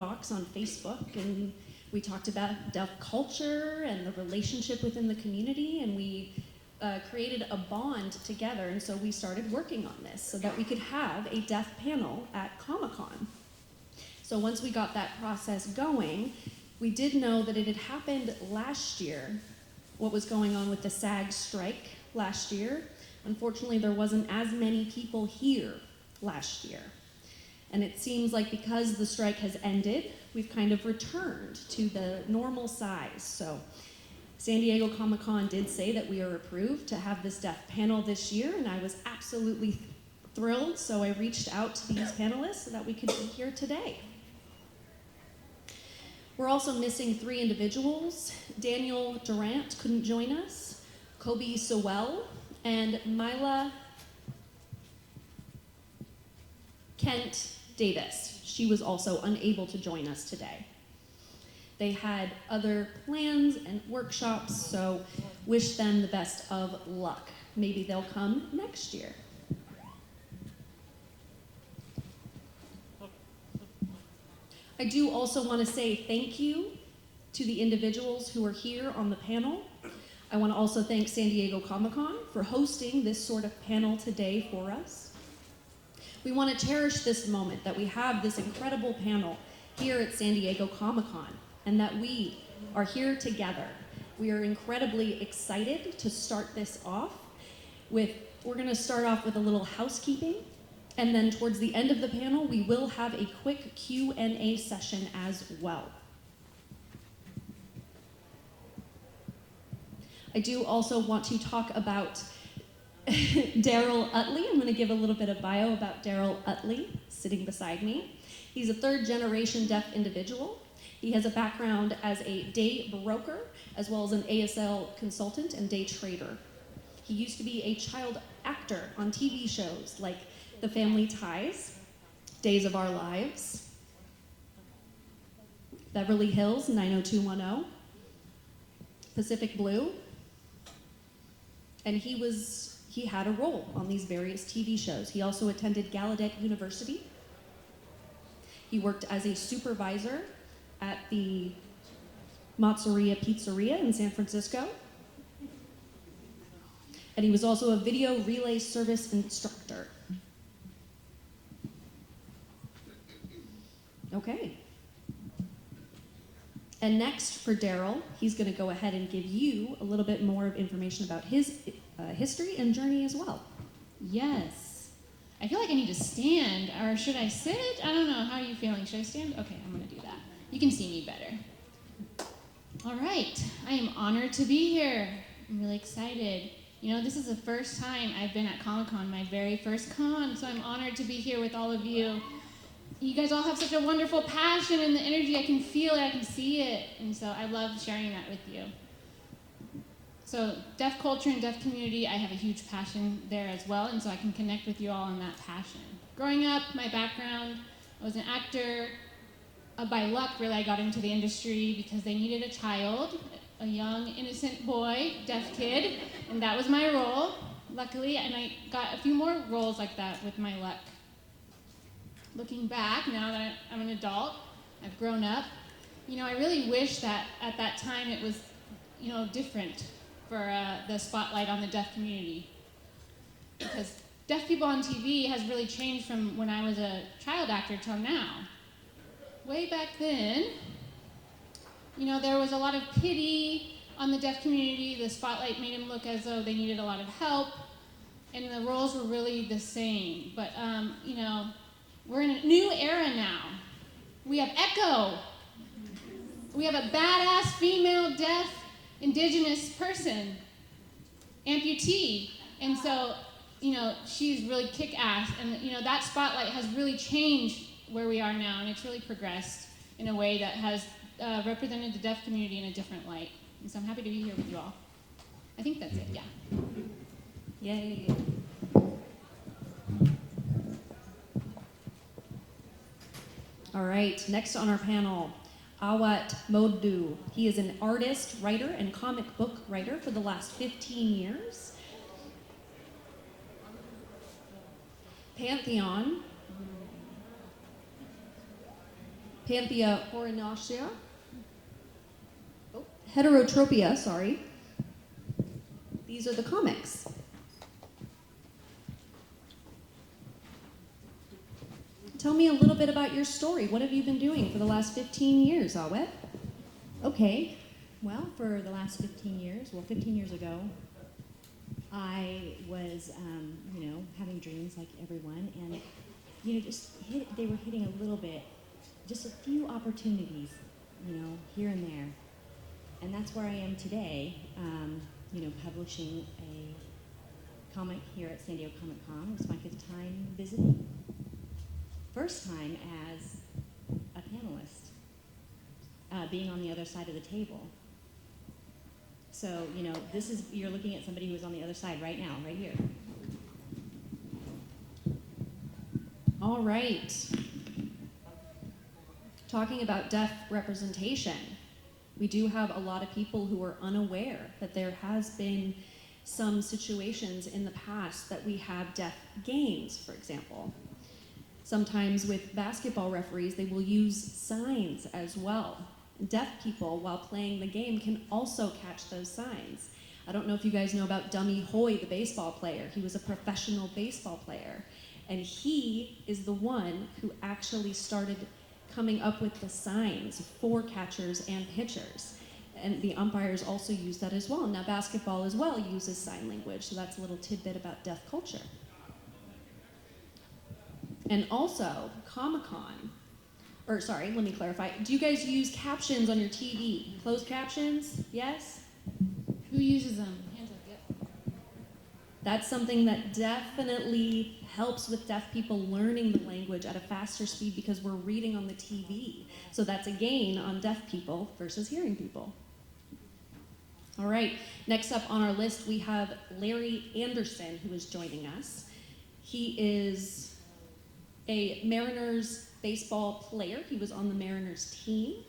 talks on Facebook, and we talked about deaf culture and the relationship within the community, and we created a bond together, and so we started working on this so that we could have a deaf panel at ComicCon. So once we got that process going, we did know that it had happened last year, what was going on with the SAG strike last year. Unfortunately, there wasn't as many people here last year. And it seems like because the strike has ended, we've kind of returned to the normal size. So San Diego Comic-Con did say that we are approved to have this deaf panel this year, and I was absolutely thrilled, so I reached out to these panelists so that we could be here today. We're also missing 3 individuals. Daniel Durant couldn't join us, Kobe Sewell, and Mila Kent Davis. She was also unable to join us today. They had other plans and workshops, so wish them the best of luck. Maybe they'll come next year. I do also want to say thank you to the individuals who are here on the panel. I want to also thank San Diego Comic-Con for hosting this sort of panel today for us. We want to cherish this moment that we have this incredible panel here at San Diego Comic-Con and that we are here together. We are incredibly excited to start this off with, we're going to start off with a little housekeeping. And then towards the end of the panel, we will have a quick Q&A session as well. I do also want to talk about Darrell Utley. I'm going to give a little bit of bio about Darrell Utley, sitting beside me. He's a 3rd-generation deaf individual. He has a background as a day broker, as well as an ASL consultant and day trader. He used to be a child actor on TV shows like The Family Ties, Days of Our Lives, Beverly Hills 90210, Pacific Blue, and he had a role on these various TV shows. He also attended Gallaudet University. He worked as a supervisor at the Mazzeria Pizzeria in San Francisco. And he was also a video relay service instructor. Okay. And next for Darrell, he's going to go ahead and give you a little bit more of information about his history and journey as well. Yes. I feel like I need to stand, or should I sit? I don't know. How are you feeling? Should I stand? Okay, I'm going to do that. You can see me better. All right. I am honored to be here. I'm really excited. You know, this is the first time I've been at Comic-Con, my very first con, so I'm honored to be here with all of you. You guys all have such a wonderful passion and the energy. I can feel it, I can see it, and so I love sharing that with you. So deaf culture and deaf community, I have a huge passion there as well, and so I can connect with you all on that passion. Growing up, my background, I was an actor. By luck, really, I got into the industry because they needed a child, a young, innocent boy, deaf kid, and that was my role, luckily, and I got a few more roles like that with my luck. Looking back, now that I'm an adult, I've grown up, you know, I really wish that at that time it was, you know, different for the spotlight on the deaf community. Because deaf people on TV has really changed from when I was a child actor till now. Way back then, you know, there was a lot of pity on the deaf community. The spotlight made them look as though they needed a lot of help, and the roles were really the same. But, you know, we're in a new era now. We have Echo. We have a badass female deaf indigenous person, amputee. And so, you know, she's really kick-ass. And, you know, that spotlight has really changed where we are now, and it's really progressed in a way that has represented the deaf community in a different light. And so I'm happy to be here with you all. I think that's it, yeah. Yay. All right, next on our panel, Awet Moges. He is an artist, writer, and comic book writer for the last 15 years. Pantheon Panthea Horinacea. Heterotropia, sorry. These are the comics. Tell me a little bit about your story. What have you been doing for the last 15 years, Awet? Okay, well, for the last 15 years, 15 years ago, I was, having dreams like everyone, and, they were hitting a little bit, just a few opportunities, here and there. And that's where I am today, publishing a comic here at San Diego ComicCon. It was my 5th time visiting. First time as a panelist, being on the other side of the table. So, you're looking at somebody who is on the other side right now, right here. All right. Talking about deaf representation, we do have a lot of people who are unaware that there has been some situations in the past that we have deaf games, for example. Sometimes with basketball referees, they will use signs as well. Deaf people, while playing the game, can also catch those signs. I don't know if you guys know about Dummy Hoy, the baseball player. He was a professional baseball player. And he is the one who actually started coming up with the signs for catchers and pitchers. And the umpires also use that as well. Now basketball as well uses sign language, so that's a little tidbit about deaf culture. And also, ComicCon, let me clarify. Do you guys use captions on your TV? Closed captions? Yes? Who uses them? Hands up, yep. That's something that definitely helps with deaf people learning the language at a faster speed because we're reading on the TV. So that's a gain on deaf people versus hearing people. All right, next up on our list, we have Larry Andersen, who is joining us. He is a Mariners baseball player. He was on the Mariners team.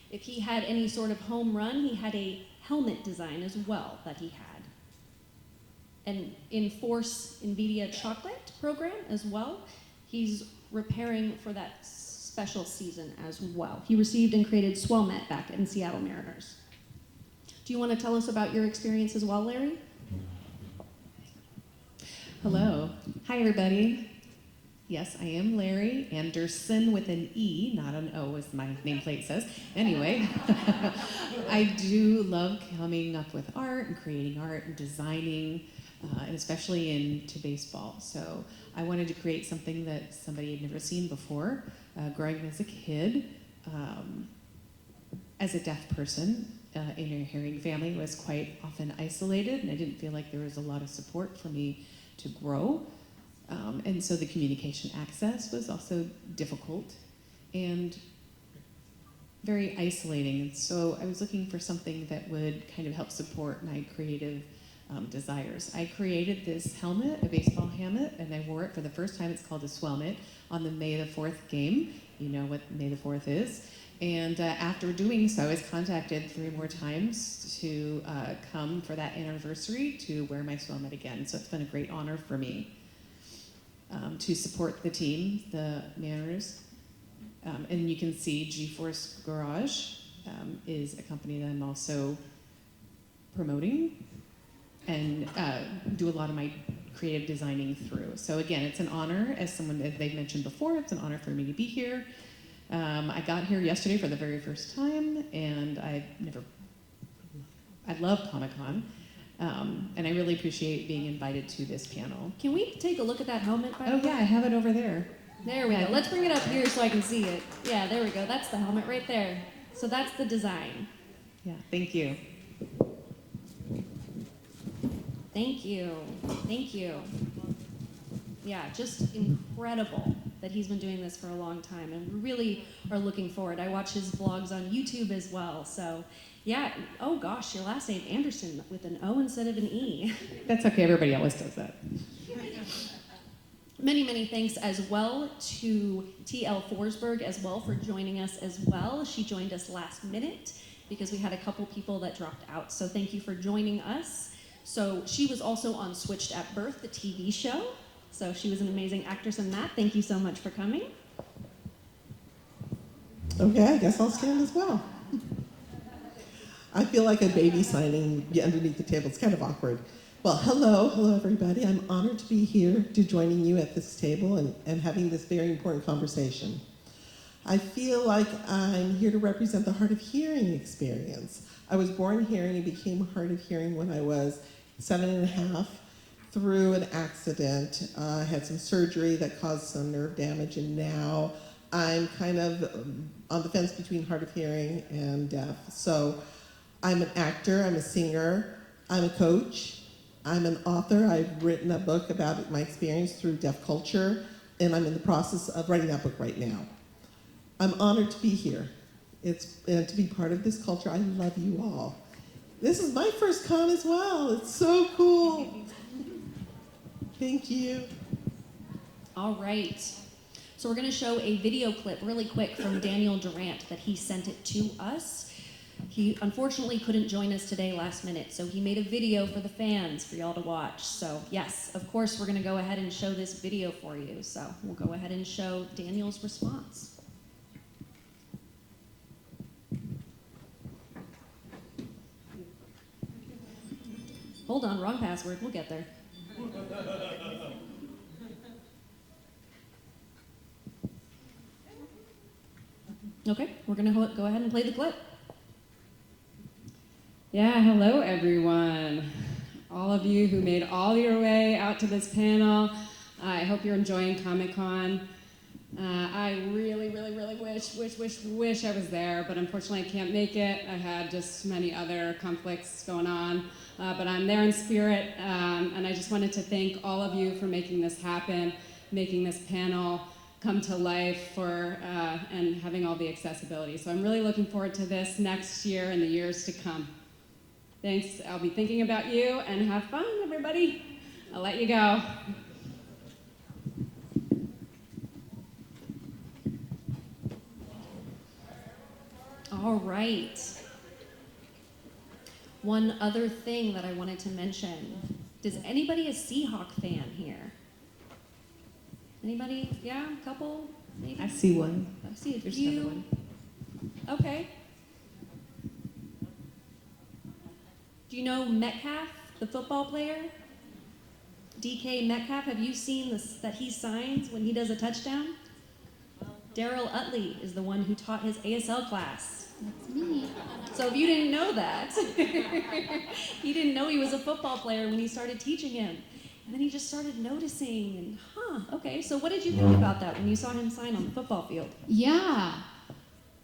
If he had any sort of home run, he had a helmet design as well that he had. And in Force NVIDIA Chocolate program as well, he's repairing for that special season as well. He received and created Swellmet back in Seattle Mariners. Do you want to tell us about your experience as well, Larry? Hello. Hi, everybody. Yes, I am Larry Andersen with an E, not an O, as my nameplate says. Anyway, I do love coming up with art and creating art and designing, and especially into baseball. So I wanted to create something that somebody had never seen before. Growing as a kid, as a deaf person, in a hearing family, was quite often isolated, and I didn't feel like there was a lot of support for me to grow. And so the communication access was also difficult and very isolating. And so I was looking for something that would kind of help support my creative desires. I created this helmet, a baseball helmet, and I wore it for the first time. It's called a Swellmet on the May the 4th game. You know what May the 4th is. And after doing so, I was contacted 3 more times to come for that anniversary to wear my Swellmet again. So it's been a great honor for me to support the team, the Mariners. And you can see G-Force Garage is a company that I'm also promoting and do a lot of my creative designing through. So again, it's an honor, as someone that they've mentioned before, it's an honor for me to be here. I got here yesterday for the very first time, and I love ComicCon, and I really appreciate being invited to this panel. Can we take a look at that helmet? By the way? Yeah, I have it over there. There we go. Let's bring it up here so I can see it. Yeah, there we go. That's the helmet right there. So that's the design. Yeah, thank you. Thank you. Thank you. Yeah, just incredible that he's been doing this for a long time, and we really are looking forward. I watch his vlogs on YouTube as well, so yeah. Oh gosh, your last name, Andersen, with an O instead of an E. That's okay, everybody always does that. Many, many thanks as well to TL Forsberg as well for joining us as well. She joined us last minute because we had a couple people that dropped out, so thank you for joining us. So she was also on Switched at Birth, the TV show. So she was an amazing actress in that. Thank you so much for coming. Okay, I guess I'll stand as well. I feel like a baby signing underneath the table. It's kind of awkward. Well, hello everybody. I'm honored to be here to joining you at this table and having this very important conversation. I feel like I'm here to represent the hard of hearing experience. I was born hearing and became hard of hearing when I was 7.5 through an accident. I had some surgery that caused some nerve damage, and now I'm kind of on the fence between hard of hearing and deaf. So I'm an actor, I'm a singer, I'm a coach, I'm an author. I've written a book about my experience through deaf culture, and I'm in the process of writing that book right now. I'm honored to be here. And to be part of this culture. I love you all. This is my first con as well. It's so cool. Thank you. All right. So we're going to show a video clip really quick from Daniel Durant that he sent it to us. He unfortunately couldn't join us today last minute, so he made a video for the fans for y'all to watch. So yes, of course, we're going to go ahead and show this video for you. So we'll go ahead and show Daniel's response. Hold on, wrong password. We'll get there. Okay, we're going to go ahead and play the clip. Yeah, hello everyone. All of you who made all your way out to this panel. I hope you're enjoying ComicCon. I really wish I was there, but unfortunately I can't make it. I had just many other conflicts going on, but I'm there in spirit, and I just wanted to thank all of you for making this happen, making this panel come to life and having all the accessibility. So I'm really looking forward to this next year and the years to come. Thanks, I'll be thinking about you, and have fun, everybody. I'll let you go. All right. One other thing that I wanted to mention. Does anybody a Seahawk fan here? Anybody? Yeah, a couple? Maybe? I see one. I see a There's few. another one. Okay. Do you know Metcalf, the football player? DK Metcalf, have you seen this, that he signs when he does a touchdown? Darrell Utley is the one who taught his ASL class. That's me. So if you didn't know that, he didn't know he was a football player when he started teaching him. And then he just started noticing, and okay, so what did you think about that when you saw him sign on the football field? Yeah.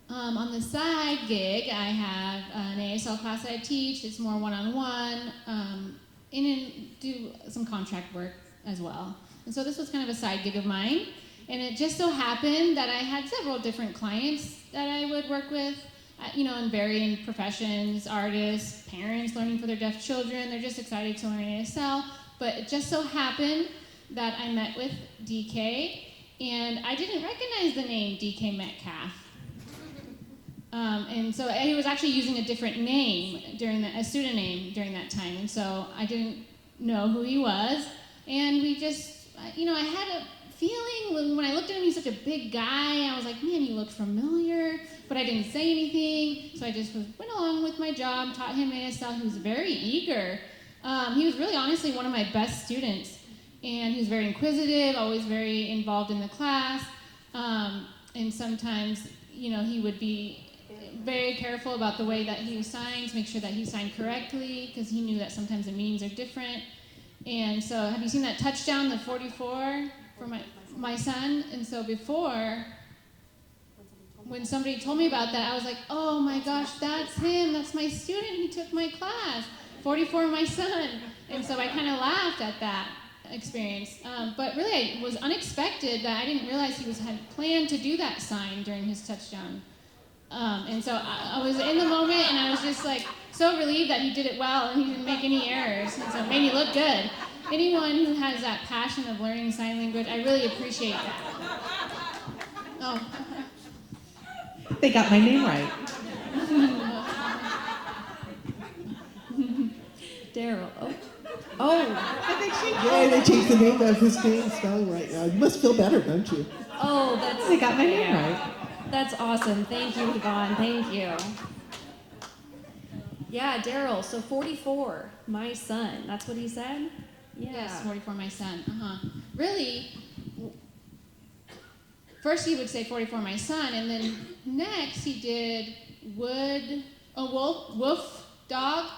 On the side gig, I have an ASL class I teach. It's more one-on-one, and then do some contract work as well. And so this was kind of a side gig of mine. And it just so happened that I had several different clients that I would work with, in varying professions, artists, parents learning for their deaf children. They're just excited to learn ASL. But it just so happened that I met with DK, and I didn't recognize the name DK Metcalf. And so he was actually using a different name a pseudonym during that time. And so I didn't know who he was. And we just, I had a feeling when I looked at him, he's such a big guy. I was like, man, he looked familiar, but I didn't say anything. So I just went along with my job, taught him ASL. He was very eager. He was really honestly one of my best students. And he was very inquisitive, always very involved in the class. And sometimes, he would be very careful about the way that he signs, make sure that he signed correctly, because he knew that sometimes the meanings are different. And so have you seen that touchdown, the 44, for my son? And so before, when somebody told me about that, I was like, oh my gosh, that's him, that's my student, he took my class, 44, my son. And so I kind of laughed at that experience. But really, it was unexpected that I didn't realize he had planned to do that sign during his touchdown. And so I was in the moment, and I was just like so relieved that he did it well and he didn't make any errors. And so it made me look good. Anyone who has that passion of learning sign language, I really appreciate that. Oh. They got my name right. Darrell. Oh. I think they changed the name of his name spelling right now. You must feel better, don't you? Oh, They got my name right. That's awesome. Thank you, Yvonne. Thank you. Yeah, Darrell. So 44, my son. That's what he said? Yeah. Yes, 44, my son. Really, first he would say 44, my son, and then next he did wolf, dog.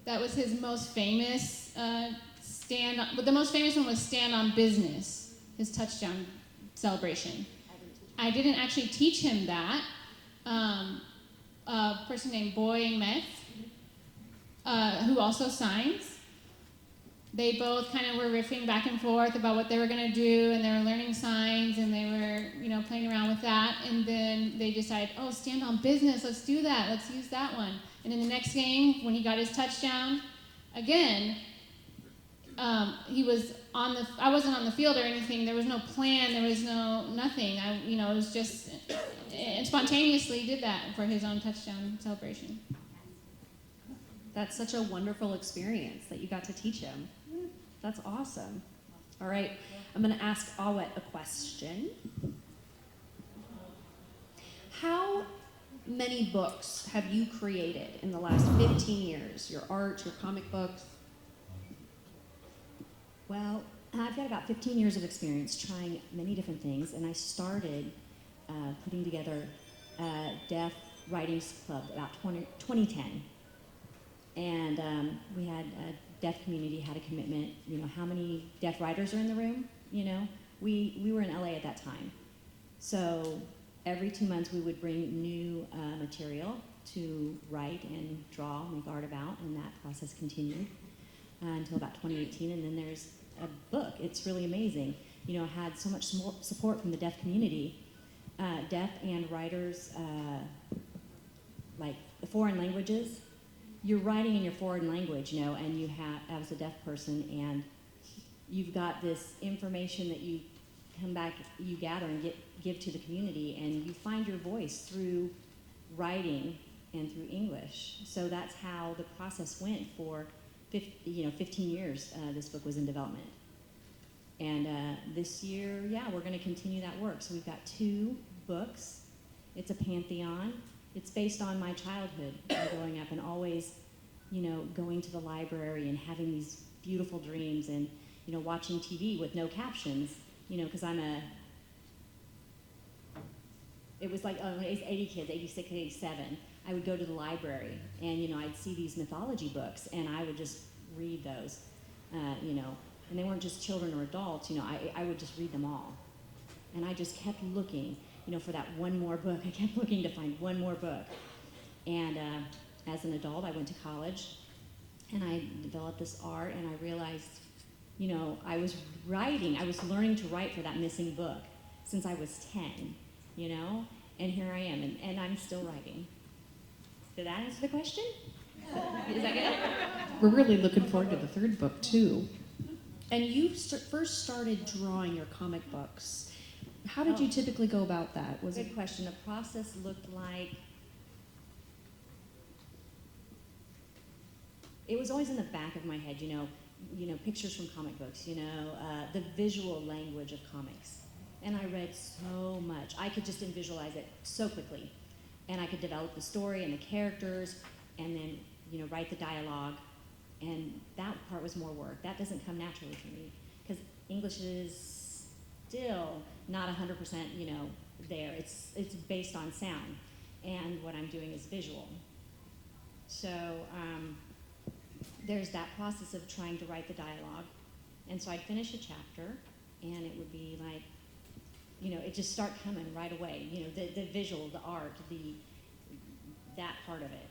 That was his most famous but the most famous one was Stand on Business, his touchdown celebration. I didn't actually teach him that. A person named Boy Meth, who also signs. They both kind of were riffing back and forth about what they were going to do, and they were learning signs, and they were, playing around with that. And then they decided, oh, Stand on Business, let's do that. Let's use that one. And in the next game, when he got his touchdown, again, I wasn't on the field or anything. There was no plan. There was nothing. It was just, and spontaneously did that for his own touchdown celebration. That's such a wonderful experience that you got to teach him. That's awesome. All right, I'm going to ask Awet a question. How many books have you created in the last 15 years? Your art, your comic books? Well, I've got about 15 years of experience trying many different things, and I started putting together a deaf writings club about 2010. And we had a deaf community had a commitment, how many deaf writers are in the room, We were in LA at that time. So every 2 months we would bring new material to write and draw, make art about, and that process continued until about 2018, and then there's a book. It's really amazing. I had so much support from the deaf community, deaf and writers, like the foreign languages. You're writing in your foreign language, and I was a deaf person, and you've got this information that you come back, you gather and give to the community, and you find your voice through writing and through English. So that's how the process went for 15 years. This book was in development. And this year, we're going to continue that work. So we've got 2 books. It's a pantheon. It's based on my childhood, growing up and always, going to the library and having these beautiful dreams and, watching TV with no captions, because it was like, it's 80 kids, 86, 87. I would go to the library and, I'd see these mythology books and I would just read those, and they weren't just children or adults, I would just read them all. And I just kept looking, for that one more book. I kept looking to find one more book. And as an adult, I went to college and I developed this art, and I realized, I was learning to write for that missing book since I was 10, and here I am, and I'm still writing. Did that answer the question? Is that good? We're really looking forward to the 3rd book, too. And you first started drawing your comic books. How did you typically go about that? Good question. The process looked like, it was always in the back of my head, pictures from comic books, the visual language of comics. And I read so much. I could just visualize it so quickly. And I could develop the story and the characters and then, write the dialogue. And that part was more work. That doesn't come naturally for me because English is still not 100%, there. It's based on sound, and what I'm doing is visual. So there's that process of trying to write the dialogue, and so I'd finish a chapter, and it would be like, it just start coming right away. The visual, the art, that part of it.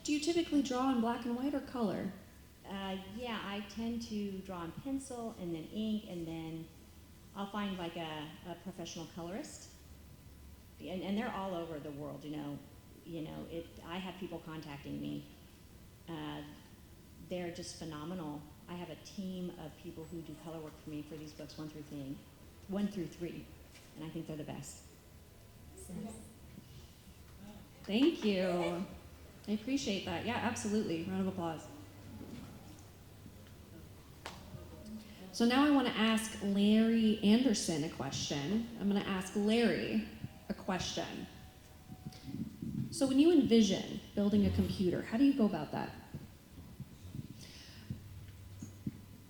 Do you typically draw in black and white or color? I tend to draw in pencil and then ink, and then I'll find like a professional colorist, and they're all over the world. I have people contacting me. They're just phenomenal. I have a team of people who do color work for me for these books 1 through 3, and I think they're the best. Thank you. I appreciate that. Yeah, absolutely. Round of applause. So now I want to ask Larry Andersen a question. I'm going to ask Larry a question. So when you envision building a computer, how do you go about that?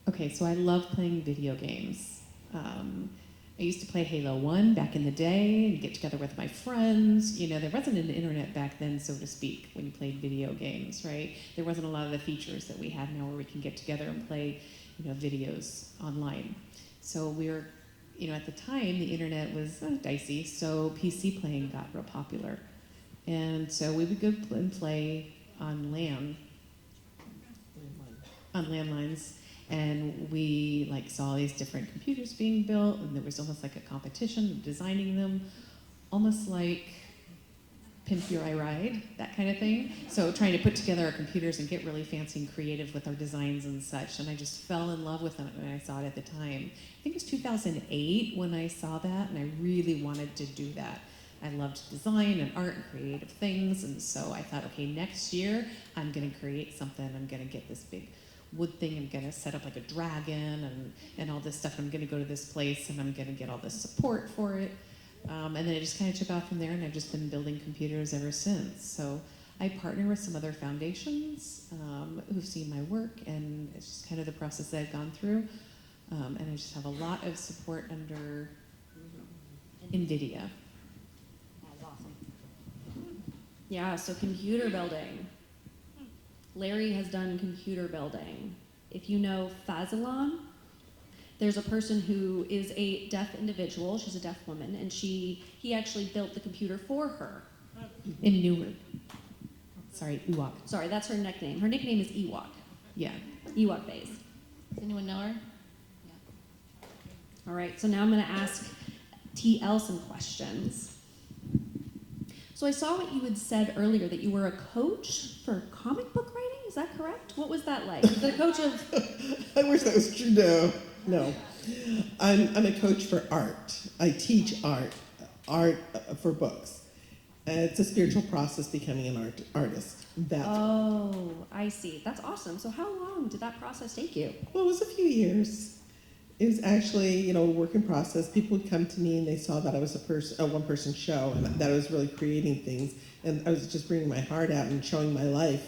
Okay, so I love playing video games. I used to play Halo 1 back in the day and get together with my friends. You know, there wasn't an internet back then, so to speak, when you played video games, right? There wasn't a lot of the features that we have now where we can get together and play, you know, videos online. So we were, you know, at the time, the internet was dicey, so PC playing got real popular. And so we would go and play on landlines. And we like saw these different computers being built, and there was almost like a competition of designing them, almost like Pimp Your Ride, that kind of thing. So trying to put together our computers and get really fancy and creative with our designs and such. And I just fell in love with them when I saw it at the time. I think it was 2008 when I saw that, and I really wanted to do that. I loved design and art and creative things, and so I thought, okay, next year I'm gonna create something. I'm gonna get this big wood thing. I'm gonna set up like a dragon and all this stuff. I'm gonna go to this place and I'm gonna get all this support for it. And then it just kind of took off from there, and I've just been building computers ever since. So I partner with some other foundations who've seen my work, and it's just kind of the process that I've gone through. And I just have a lot of support under NVIDIA. That's awesome. Yeah, so computer building. Larry has done computer building. If you know Fazalon, there's a person who is a deaf individual. She's a deaf woman, and he actually built the computer for her. In Newark. Sorry, Ewok. Sorry, that's her nickname. Her nickname is Ewok. Yeah. Ewok Bays. Does anyone know her? All right, so now I'm going to ask TL some questions. So I saw what you had said earlier, that you were a coach for comic book writing. Is that correct? What was that like? Was it a coach of... I wish that was true. No. I'm a coach for art. I teach art for books. It's a spiritual process becoming an artist. Oh, I see. That's awesome. So how long did that process take you? Well, it was a few years. It was actually, a work in process. People would come to me and they saw that I was a one-person show, and that I was really creating things, and I was just bringing my heart out and showing my life.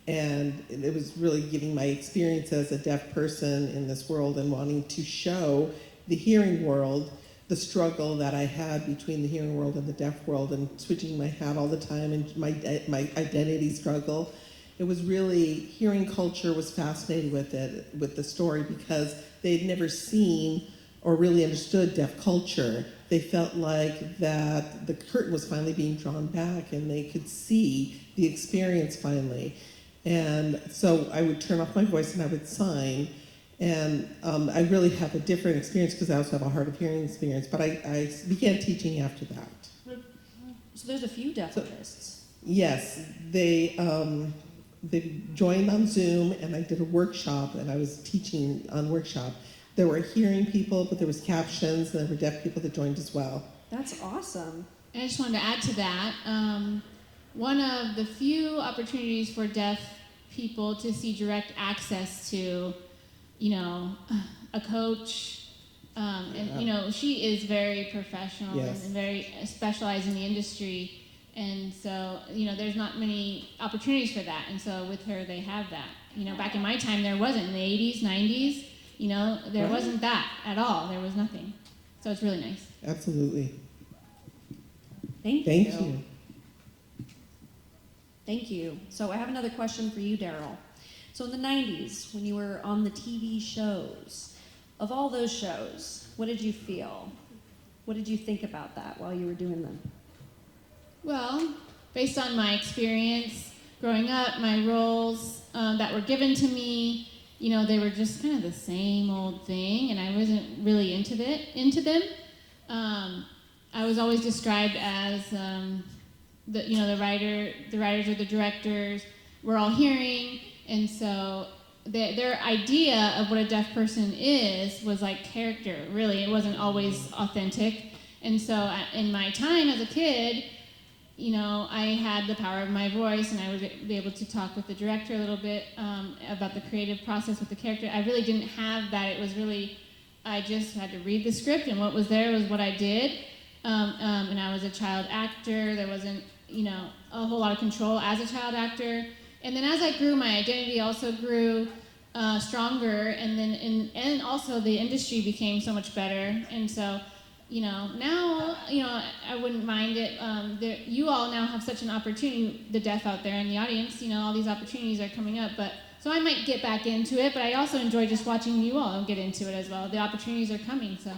And it was really giving my experience as a deaf person in this world and wanting to show the hearing world the struggle that I had between the hearing world and the deaf world, and switching my hat all the time, and my identity struggle. It was really, hearing culture was fascinated with the story, because they'd never seen or really understood deaf culture. They felt like that the curtain was finally being drawn back and they could see the experience finally. And so I would turn off my voice and I would sign. And I really have a different experience because I also have a hard of hearing experience, but I began teaching after that. So there's a few deaf artists. Yes, they joined on Zoom, and I did a workshop, and I was teaching on workshop. There were hearing people, but there was captions, and there were deaf people that joined as well. That's awesome. And I just wanted to add to that, one of the few opportunities for deaf people to see direct access to, a coach, and she is very professional. Yes. And very specialized in the industry. And so, there's not many opportunities for that. And so with her, they have that. Back in my time, there wasn't. In the 80s, 90s, there wasn't that at all. There was nothing. So it's really nice. Absolutely. Thank Thank you. you. Thank you. So I have another question for you, Darrell. So in the 90s, when you were on the TV shows, of all those shows, what did you feel? What did you think about that while you were doing them? Well, based on my experience growing up, my roles that were given to me, they were just kind of the same old thing, and I wasn't really into them. I was always described as the writers or the directors were all hearing, and so their idea of what a deaf person was like character. Really, it wasn't always authentic. And so in my time as a kid, I had the power of my voice, and I would be able to talk with the director a little bit about the creative process with the character. I really didn't have that. It was really I just had to read the script, and what was there was what I did. And I was a child actor. There wasn't, a whole lot of control as a child actor. And then as I grew, my identity also grew stronger, and also the industry became so much better. And so, now, I wouldn't mind it. You all now have such an opportunity, the deaf out there in the audience, all these opportunities are coming up. So I might get back into it, but I also enjoy just watching you all get into it as well. The opportunities are coming, so.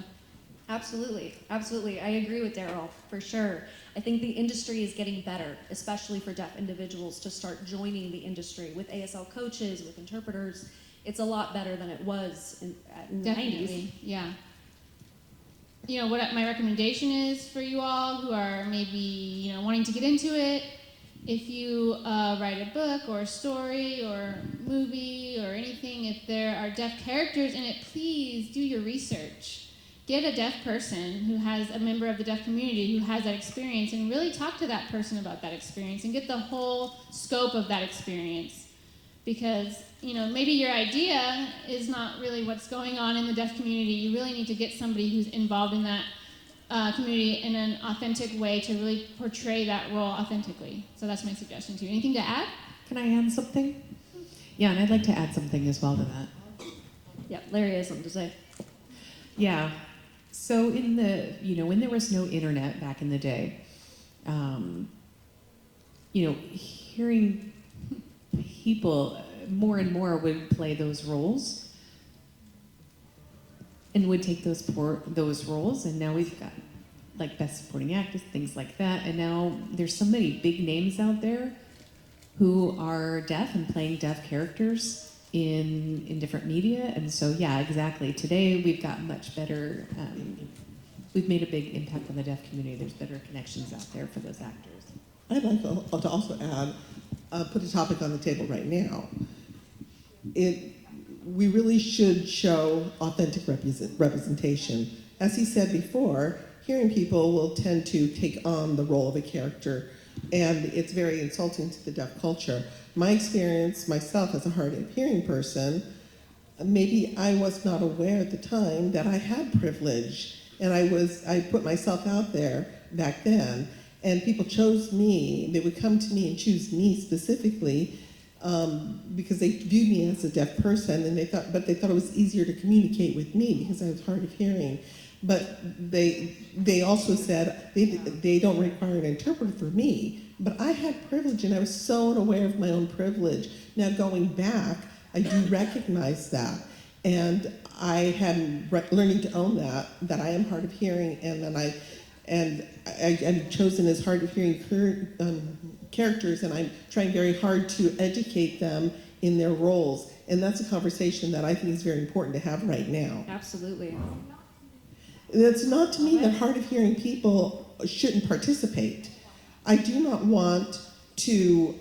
Absolutely, absolutely. I agree with Darrell, for sure. I think the industry is getting better, especially for deaf individuals to start joining the industry with ASL coaches, with interpreters. It's a lot better than it was in the 90s. Definitely, yeah. What my recommendation is for you all who are maybe, wanting to get into it, if you write a book or a story or movie or anything, if there are deaf characters in it, please do your research. Get a deaf person who has a member of the deaf community who has that experience, and really talk to that person about that experience and get the whole scope of that experience. Because, maybe your idea is not really what's going on in the deaf community. You really need to get somebody who's involved in that community in an authentic way to really portray that role authentically. So that's my suggestion to you. Anything to add? Can I add something? Yeah, and I'd like to add something as well to that. Yeah, Larry has something to say. Yeah. So in the, when there was no internet back in the day, hearing people more and more would play those roles and would take those roles, and now we've got like Best Supporting Actress, things like that, and now there's so many big names out there who are deaf and playing deaf characters in different media. And so, yeah, exactly. Today we've got much better, we've made a big impact on the deaf community. There's better connections out there for those actors. I'd like to also add, put a topic on the table right now. We really should show authentic representation. As he said before, hearing people will tend to take on the role of a character, and it's very insulting to the deaf culture. My experience myself as a hard of hearing person, maybe I was not aware at the time that I had privilege, and I put myself out there back then, and people chose me. They would come to me and choose me specifically because they viewed me as a deaf person, and they thought it was easier to communicate with me because I was hard of hearing. But they also said they don't require an interpreter for me. But I had privilege, and I was so unaware of my own privilege. Now going back, I do recognize that, and I am learning to own that I am hard of hearing, and I'm chosen as hard of hearing characters, and I'm trying very hard to educate them in their roles. And that's a conversation that I think is very important to have right now. Absolutely. It's not to me that hard of hearing people shouldn't participate. I do not want to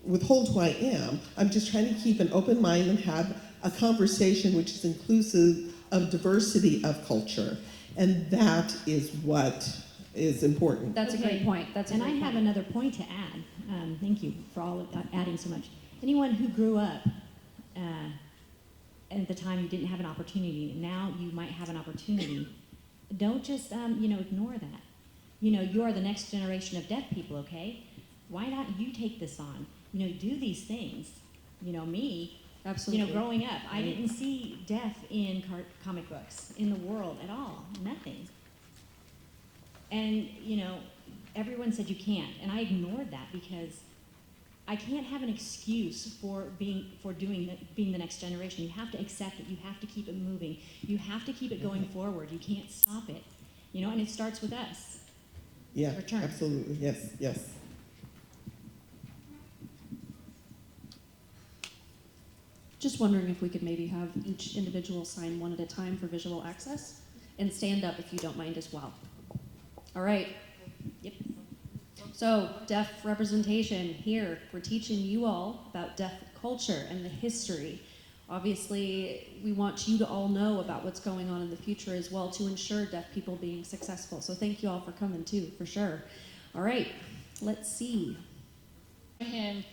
withhold who I am. I'm just trying to keep an open mind and have a conversation which is inclusive of diversity of culture, and that is what is important. That's a great point. I have another point to add. Thank you for all of adding so much. Anyone who grew up at the time you didn't have an opportunity, now you might have an opportunity. Don't just ignore that. You are the next generation of deaf people, okay? Why not you take this on? Do these things. Me, Absolutely. Growing up, I didn't see deaf in comic books in the world at all, nothing. And, everyone said you can't, and I ignored that because I can't have an excuse for being the next generation. You have to accept it. You have to keep it moving. You have to keep it going forward. You can't stop it. And it starts with us. Yeah, Return. absolutely. Yes. Just wondering if we could maybe have each individual sign one at a time for visual access, and stand up if you don't mind as well. All right. Yep. So, deaf representation here. We're teaching you all about deaf culture and the history. Obviously, we want you to all know about what's going on in the future as well to ensure deaf people being successful. So thank you all for coming too, for sure. All right, let's see. Him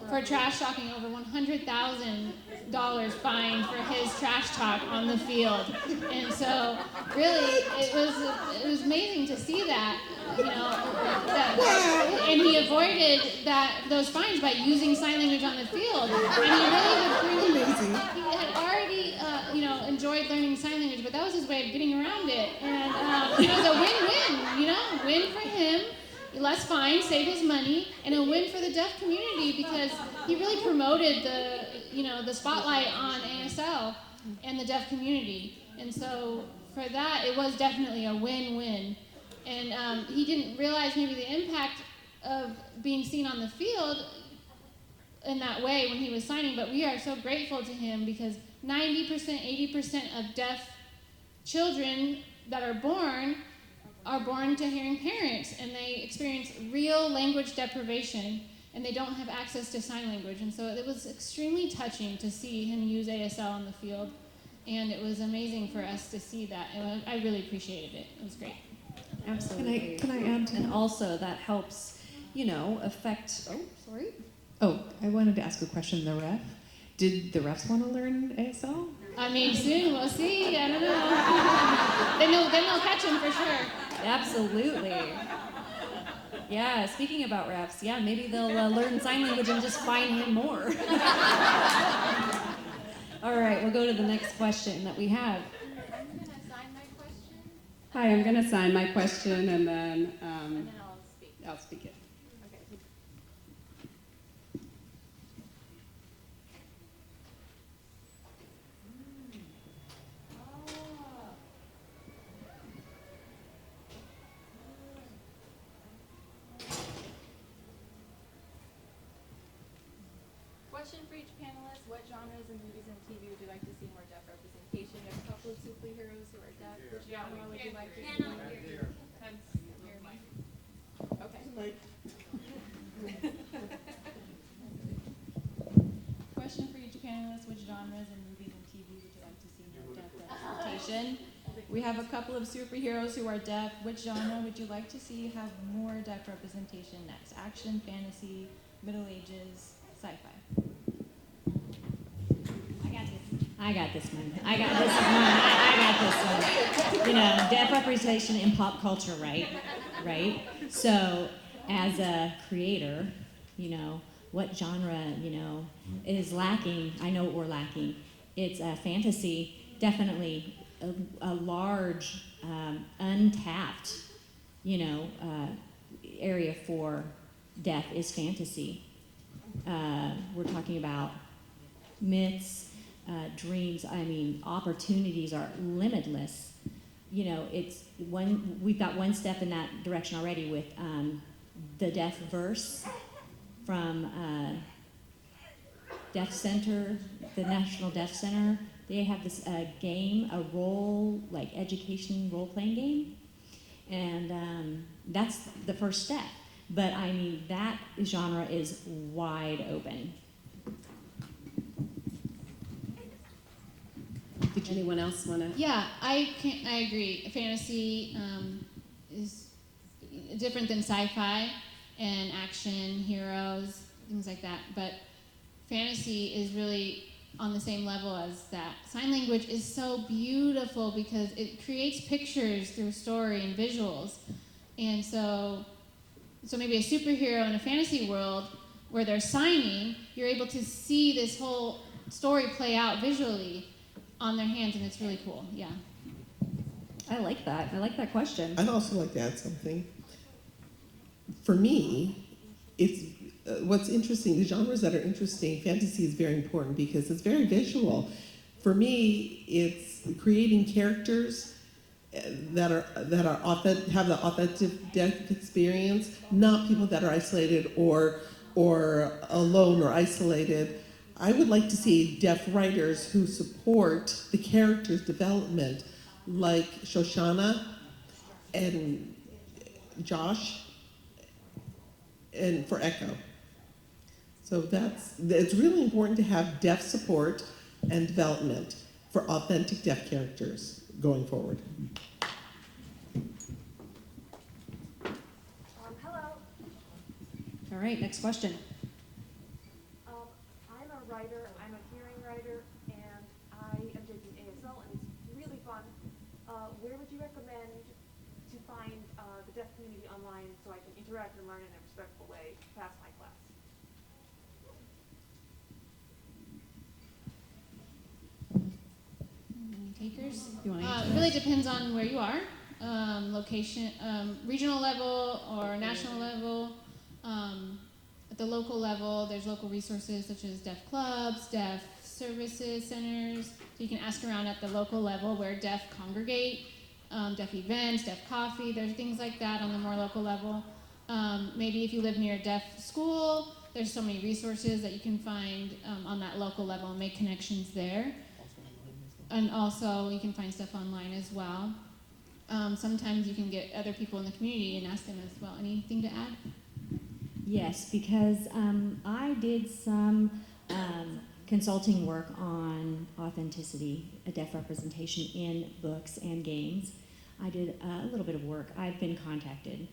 for trash talking, over $100,000 fined for his trash talk on the field. And so really it was amazing to see that, and he avoided those fines by using sign language on the field. And he had already enjoyed learning sign language, but that was his way of getting around it. And it was a win-win, win for him. Less fines, save his money, and a win for the deaf community because he really promoted the spotlight on ASL and the deaf community. And so for that, it was definitely a win-win. And he didn't realize maybe the impact of being seen on the field in that way when he was signing, but we are so grateful to him because 90%, 80% of deaf children that are born to hearing parents, and they experience real language deprivation, and they don't have access to sign language. And so it was extremely touching to see him use ASL on the field, and it was amazing for us to see that. I really appreciated it. It was great. Absolutely. Can I add to And also that helps, affect. Oh, sorry. Oh, I wanted to ask a question. The ref, did the refs want to learn ASL? I mean, soon we'll see. I don't know. then they'll catch him for sure. Absolutely. Yeah, speaking about refs, maybe they'll learn sign language and just fine him more. All right, we'll go to the next question that we have. Hi, I'm going to sign my question and then I'll speak it. Question for each panelist: what genres and movies and TV would you like to see more deaf representation? You have a couple of superheroes who are deaf. Which genre would you like to see more? Okay. Question for each panelist: which genres and movies and TV would you like to see more deaf representation? We have a couple of superheroes who are deaf. Which genre would you like to see have more deaf representation next? Action, fantasy, Middle Ages, sci-fi. I got this one. I got this one. Deaf representation in pop culture, right? So, as a creator, what genre, is lacking. I know what we're lacking. It's fantasy, definitely a large, untapped, area for deaf is fantasy. We're talking about myths, dreams. Opportunities are limitless. We've got one step in that direction already with the Deaf Verse from Deaf Center, the National Deaf Center. They have this game, a education role-playing game, and that's the first step. But that genre is wide open. Did anyone else want to? Yeah, I agree. Fantasy is different than sci-fi and action, heroes, things like that. But fantasy is really on the same level as that. Sign language is so beautiful because it creates pictures through story and visuals. And so maybe a superhero in a fantasy world where they're signing, you're able to see this whole story play out visually on their hands, and it's really cool. Yeah. I like that. I like that question. I'd also like to add something. For me, it's what's interesting, the genres that are interesting, fantasy is very important because it's very visual. For me, it's creating characters that are authentic, have the authentic deaf experience, not people that are isolated or alone or isolated. I would like to see deaf writers who support the character's development, like Shoshana and Josh, and for Echo. So it's really important to have deaf support and development for authentic deaf characters going forward. Hello. All right, next question. writer. I'm a hearing writer, and I am taking ASL, and it's really fun. Where would you recommend to find the deaf community online so I can interact and learn in a respectful way past my class? Any takers? You want to It answer really depends on where you are, location, regional level or national level. At the local level, there's local resources such as deaf clubs, deaf services centers. So you can ask around at the local level where deaf congregate, deaf events, deaf coffee. There's things like that on the more local level. Maybe if you live near a deaf school, there's so many resources that you can find on that local level and make connections there. And also, you can find stuff online as well. Sometimes you can get other people in the community and ask them as well. Anything to add? Yes, because I did some consulting work on authenticity, a deaf representation in books and games. I did a little bit of work. I've been contacted.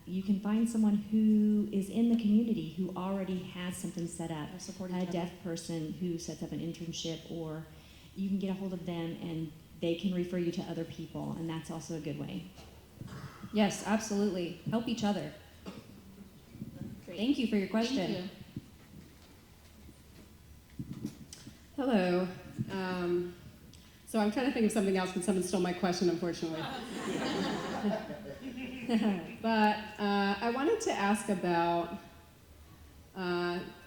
You can find someone who is in the community who already has something set up, a deaf person who sets up an internship, or you can get a hold of them and they can refer you to other people, and that's also a good way. Yes, absolutely. Help each other. Great. Thank you for your question. Thank you. Hello. So I'm trying to think of something else, but someone stole my question, unfortunately. But I wanted to ask about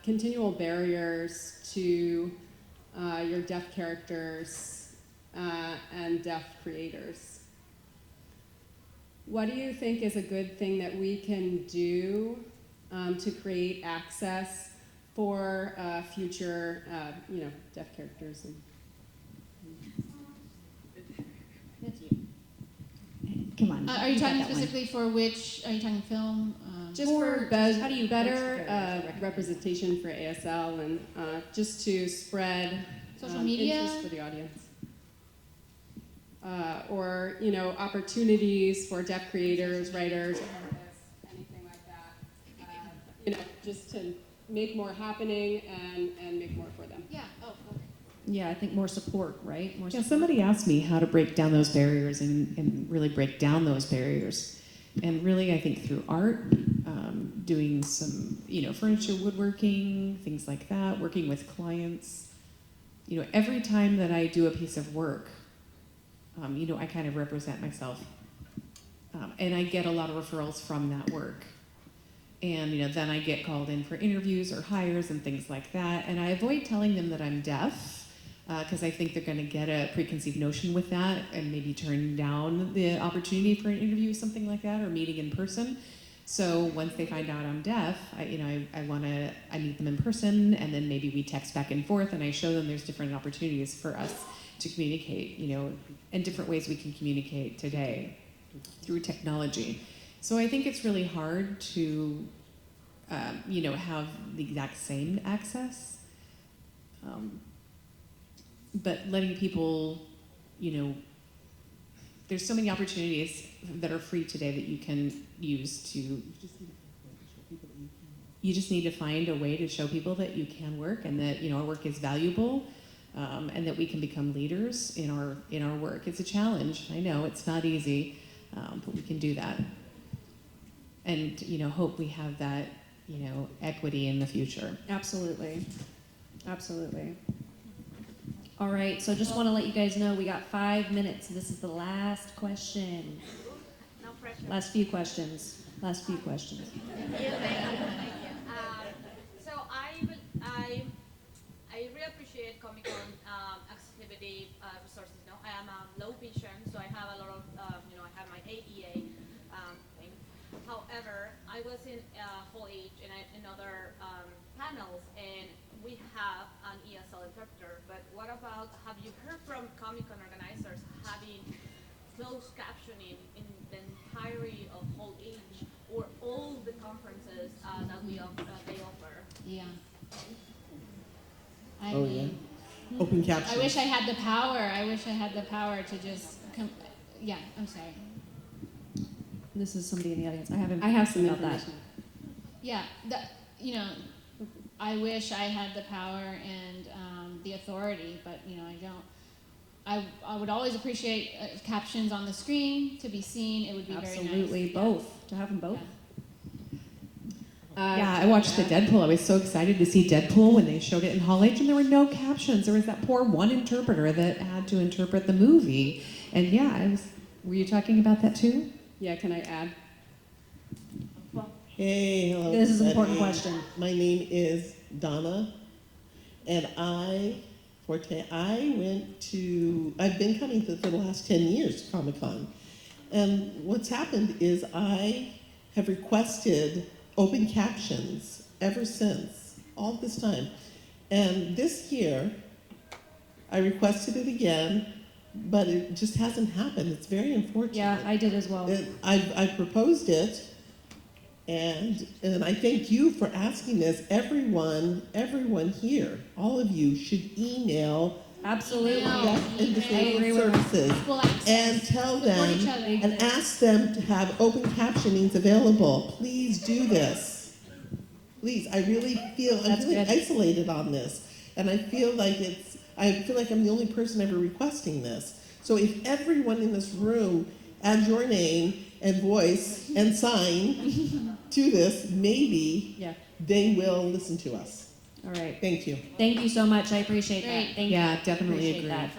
continual barriers to your deaf characters and deaf creators. What do you think is a good thing that we can do to create access for future, deaf characters? That's you. Come on. Are you got talking that one. specifically for which? Are you talking film? Just Or for just how do you better recognize? representation for ASL and just to spread Social media? interest for the audience. Or, opportunities for deaf creators, writers, artists, anything like that. Just to make more happening and make more for them. Yeah. Oh, okay. Yeah, I think more support, right? More Yeah, support. somebody asked me how to break down those barriers and really break down those barriers. And really, I think through art, doing some, furniture woodworking, things like that, working with clients. Every time that I do a piece of work, I kind of represent myself. And I get a lot of referrals from that work. And, then I get called in for interviews or hires and things like that. And I avoid telling them that I'm deaf, because I think they're going to get a preconceived notion with that and maybe turn down the opportunity for an interview, something like that, or meeting in person. So once they find out I'm deaf, I meet them in person, and then maybe we text back and forth, and I show them there's different opportunities for us to communicate, and different ways we can communicate today through technology. So I think it's really hard to, have the exact same access. But letting people, there's so many opportunities that are free today that you can use to, you just need to find a way to show people that you can work and that, our work is valuable, and that we can become leaders in our work. It's a challenge. I know it's not easy, but we can do that. And, hope we have that, equity in the future. Absolutely. Absolutely. All right, so just want to let you guys know we got 5 minutes. This is the last question. No pressure. Last few questions. Last few questions. Thank you. So I really appreciate ComicCon accessibility resources. I am low vision, so I have a lot of I have my AEA thing. However, I was in whole age and in other panels, and we have an ESL interpreter. But what about, have you heard from ComicCon organizers having closed captioning in the entirety of whole age or all the conferences that they offer? Yeah. Open captions. I wish I had the power. I wish I had the power to just come. Yeah, I'm sorry. This is somebody in the audience. I have I have some about that. information. Yeah, I wish I had the power and the authority, but I don't. I would always appreciate captions on the screen to be seen. It would be Absolutely, very nice. both, to have them both. Yeah, I watched the Deadpool. I was so excited to see Deadpool when they showed it in Hall H, and there were no captions. There was that poor one interpreter that had to interpret the movie. And yeah, were you talking about that too? Yeah, can I add? Hey, hello. This is an important everybody. question. My name is Donna, and I've been coming for the last 10 years to ComicCon. And what's happened is I have requested open captions ever since, all this time. And this year, I requested it again, but it just hasn't happened. It's very unfortunate. Yeah, I did as well. I proposed it, and I thank you for asking this. Everyone here, all of you should email Absolutely. deaf and I disabled agree with services Equal access. and tell Support them each other. and ask them to have open captionings available. Please do this. Please, I really feel I'm That's feeling good. isolated on this, and I feel like I'm the only person ever requesting this. So if everyone in this room adds your name and voice and sign to this, maybe Yeah. they will listen to us. All right. Thank you. Thank you so much. I appreciate Great. that. Thank Yeah, you. definitely Appreciate agree. that.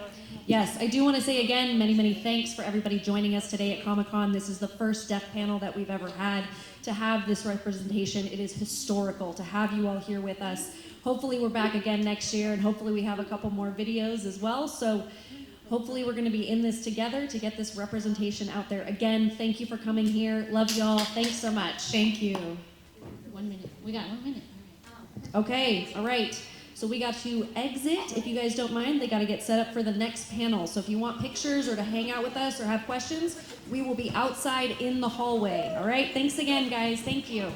Yes, I do want to say again, many, many thanks for everybody joining us today at Comic-Con. This is the first deaf panel that we've ever had. To have this representation, it is historical to have you all here with us. Hopefully we're back again next year, and hopefully we have a couple more videos as well. So hopefully we're going to be in this together to get this representation out there. Again, thank you for coming here. Love y'all. Thanks so much. Thank you. 1 minute. We got 1 minute. Okay, all right. So we got to exit. If you guys don't mind, they got to get set up for the next panel. So if you want pictures or to hang out with us or have questions, we will be outside in the hallway. All right? Thanks again, guys. Thank you.